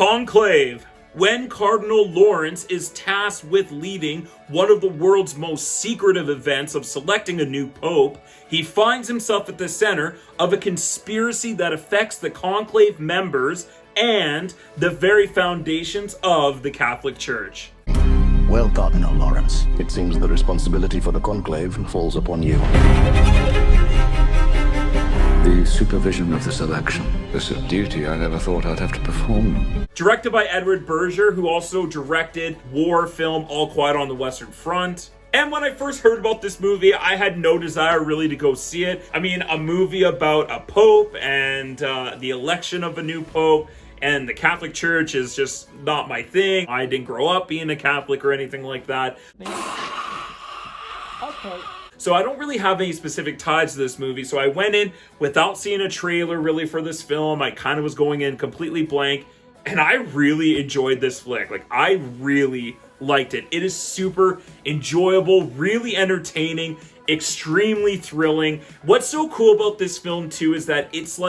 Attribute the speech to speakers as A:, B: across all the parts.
A: Conclave. When Cardinal Lawrence is tasked with leading one of the world's most secretive events of selecting a new pope, he finds himself at the center of a conspiracy that affects the conclave members and the very foundations of the Catholic Church.
B: Well, Cardinal Lawrence, it seems the responsibility for the conclave falls upon you.
C: The supervision of this election is a duty I never thought I'd have to perform.
A: Directed by Berger, who also directed war film All Quiet on the Western Front. And when I first heard about this movie, I had no desire really to go see it. I mean, a movie about a pope and the election of a new pope and the Catholic Church is just not my thing. I didn't grow up being a Catholic or anything like that. Okay. So I don't really have any specific ties to this movie. So I went in without seeing a trailer really for this film. I kind of was going in completely blank. And I really enjoyed this flick. Like, I really liked it. It is super enjoyable, really entertaining, extremely thrilling. What's so cool about this film too is that it's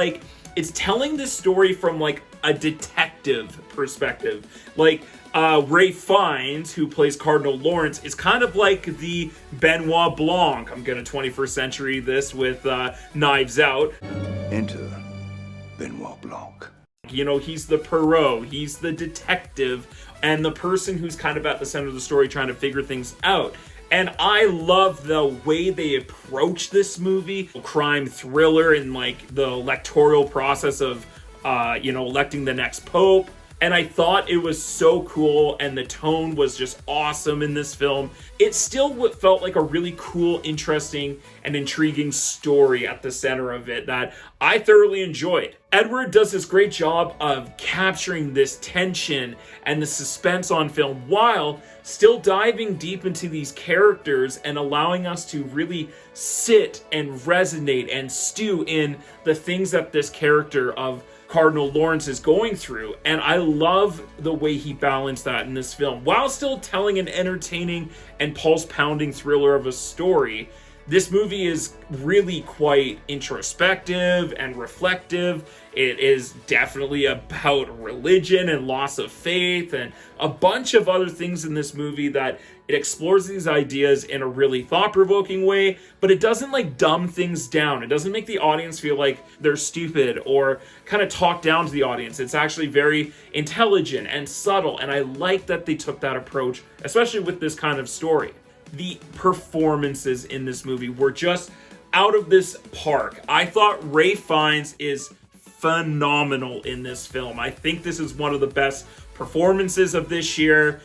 A: telling this story from like a detective perspective. Like, Ralph Fiennes, who plays Cardinal Lawrence, is kind of like the Benoit Blanc. I'm gonna 21st century this with Knives Out.
C: Enter Benoit Blanc.
A: You know, he's the Perot, he's the detective, and the person who's kind of at the center of the story trying to figure things out. And I love the way they approach this movie. Crime thriller and like the electoral process of, electing the next pope. And I thought it was so cool, and the tone was just awesome in this film. It still felt like a really cool, interesting, and intriguing story at the center of it that I thoroughly enjoyed. Edward does this great job of capturing this tension and the suspense on film while still diving deep into these characters and allowing us to really sit and resonate and stew in the things that this character of Cardinal Lawrence is going through. And I love the way he balanced that in this film while still telling an entertaining and pulse-pounding thriller of a story. This movie is really quite introspective and reflective. It is definitely about religion and loss of faith and a bunch of other things in this movie that it explores these ideas in a really thought-provoking way, but it doesn't like dumb things down. It doesn't make the audience feel like they're stupid or kind of talk down to the audience. It's actually very intelligent and subtle, and I like that they took that approach, especially with this kind of story. The performances in this movie were just out of this park. I thought Ralph Fiennes is phenomenal in this film. I think this is one of the best performances of this year.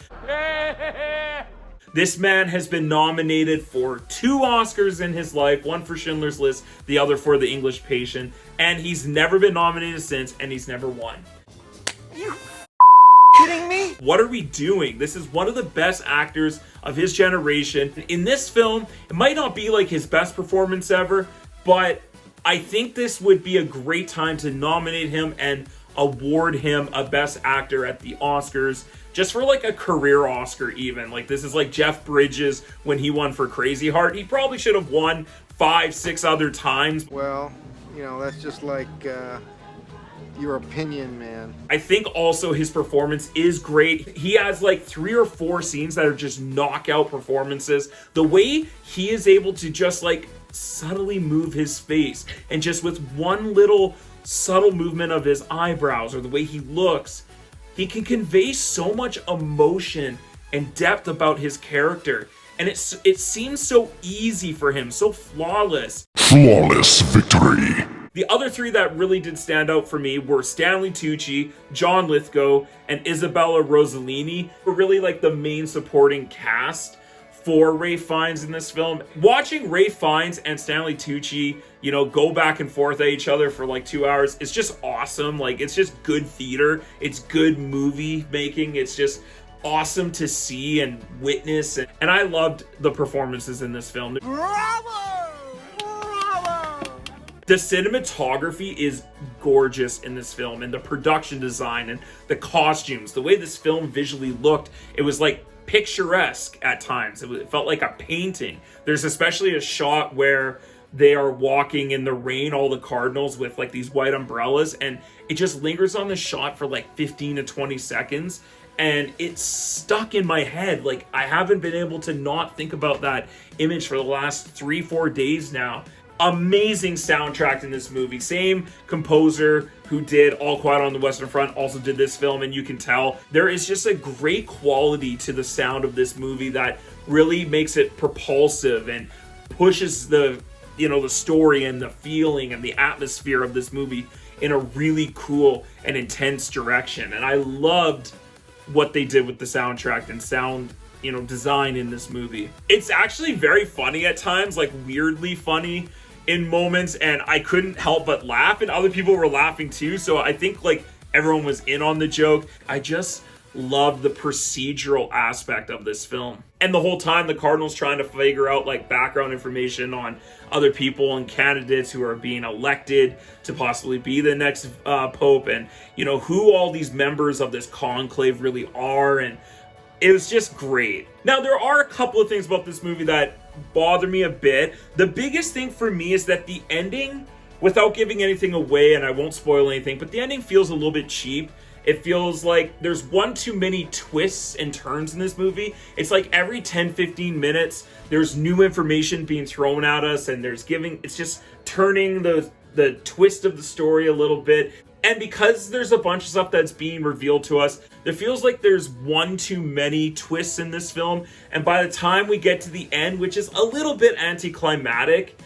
A: This man has been nominated for 2 Oscars in his life, one for Schindler's List, the other for The English Patient, and he's never been nominated since, and he's never won.
D: You kidding me?
A: What are we doing? This is one of the best actors of his generation. In this film, it might not be like his best performance ever, but I think this would be a great time to nominate him and award him a Best Actor at the Oscars, just for like a career Oscar even. Like, this is like Jeff Bridges when he won for Crazy Heart. He probably should have won 5-6 other times.
D: Well, that's just like your opinion, man.
A: I think also his performance is great. He has like 3 or 4 scenes that are just knockout performances. The way he is able to just like subtly move his face, and just with one little subtle movement of his eyebrows or the way he looks, he can convey so much emotion and depth about his character. And it seems so easy for him, so flawless.
E: Flawless victory.
A: The other 3 that really did stand out for me were Stanley Tucci, John Lithgow, and Isabella Rossellini, who were really like the main supporting cast for Ralph Fiennes in this film. Watching Ralph Fiennes and Stanley Tucci, go back and forth at each other for like 2 hours, it's just awesome. Like, it's just good theater. It's good movie making. It's just awesome to see and witness. And I loved the performances in this film.
D: Bravo! Bravo!
A: The cinematography is gorgeous in this film, and the production design and the costumes, the way this film visually looked, it was like picturesque at times. It felt like a painting. There's especially a shot where they are walking in the rain, all the cardinals with like these white umbrellas, and it just lingers on the shot for like 15 to 20 seconds, and it's stuck in my head. Like, I haven't been able to not think about that image for the last 3-4 days now. Amazing soundtrack in this movie. Same composer who did All Quiet on the Western Front also did this film, and you can tell there is just a great quality to the sound of this movie that really makes it propulsive and pushes the story and the feeling and the atmosphere of this movie in a really cool and intense direction. And I loved what they did with the soundtrack and sound design in this movie. It's actually very funny at times, like weirdly funny in moments, and I couldn't help but laugh, and other people were laughing too, so I think like everyone was in on the joke. I just love the procedural aspect of this film. And the whole time the Cardinals trying to figure out like background information on other people and candidates who are being elected to possibly be the next pope, and who all these members of this conclave really are, and it was just great. Now, there are a couple of things about this movie that bother me a bit. The biggest thing for me is that the ending, without giving anything away, and I won't spoil anything, but the ending feels a little bit cheap. It feels like there's one too many twists and turns in this movie. It's like every 10-15 minutes, there's new information being thrown at us, and it's just turning the twist of the story a little bit. And because there's a bunch of stuff that's being revealed to us, it feels like there's one too many twists in this film. And by the time we get to the end, which is a little bit anticlimactic,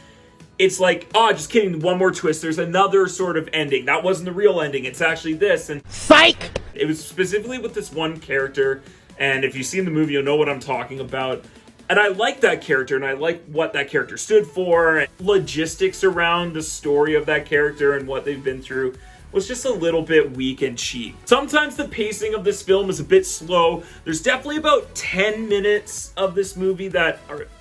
A: it's like, oh, just kidding, one more twist. There's another sort of ending. That wasn't the real ending. It's actually this. And psych! It was specifically with this one character. And if you've seen the movie, you'll know what I'm talking about. And I like that character, and I like what that character stood for. And logistics around the story of that character and what they've been through was just a little bit weak and cheap. Sometimes the pacing of this film is a bit slow. There's definitely about 10 minutes of this movie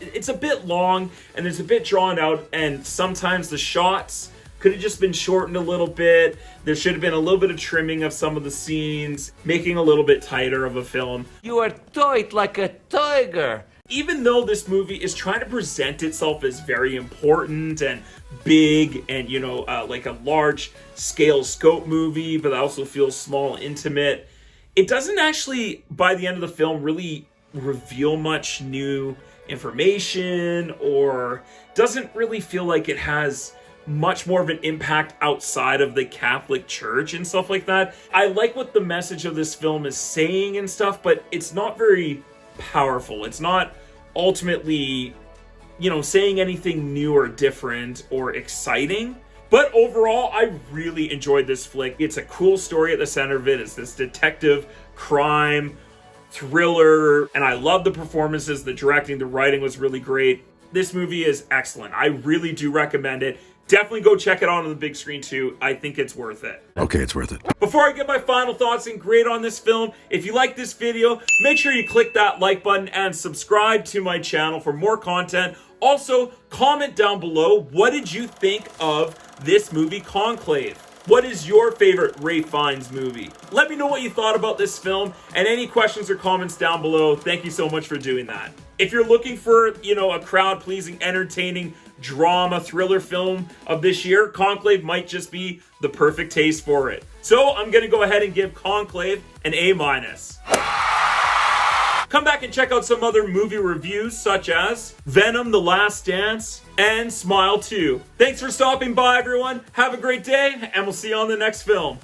A: it's a bit long and it's a bit drawn out, and sometimes the shots could have just been shortened a little bit. There should have been a little bit of trimming of some of the scenes, making a little bit tighter of a film.
F: You are tight like a tiger.
A: Even though this movie is trying to present itself as very important and big and, like a large scale scope movie, but also feels small, intimate, it doesn't actually, by the end of the film, really reveal much new information, or doesn't really feel like it has much more of an impact outside of the Catholic Church and stuff like that. I like what the message of this film is saying and stuff, but it's not very powerful. It's not ultimately, saying anything new or different or exciting. But overall, I really enjoyed this flick. It's a cool story at the center of it. It's this detective crime thriller, and I love the performances, the directing, the writing was really great. This movie is excellent. I really do recommend it. Definitely go check it out on the big screen too. I think it's worth it.
E: Okay, it's worth it.
A: Before I get my final thoughts and grade on this film, if you like this video, make sure you click that like button and subscribe to my channel for more content. Also, comment down below, what did you think of this movie, Conclave? What is your favorite Ralph Fiennes movie? Let me know what you thought about this film, and any questions or comments down below. Thank you so much for doing that. If you're looking for, a crowd-pleasing, entertaining drama thriller film of this year, Conclave might just be the perfect taste for it. So I'm going to go ahead and give Conclave an A-. Come back and check out some other movie reviews such as Venom: The Last Dance and Smile 2. Thanks for stopping by, everyone. Have a great day, and we'll see you on the next film.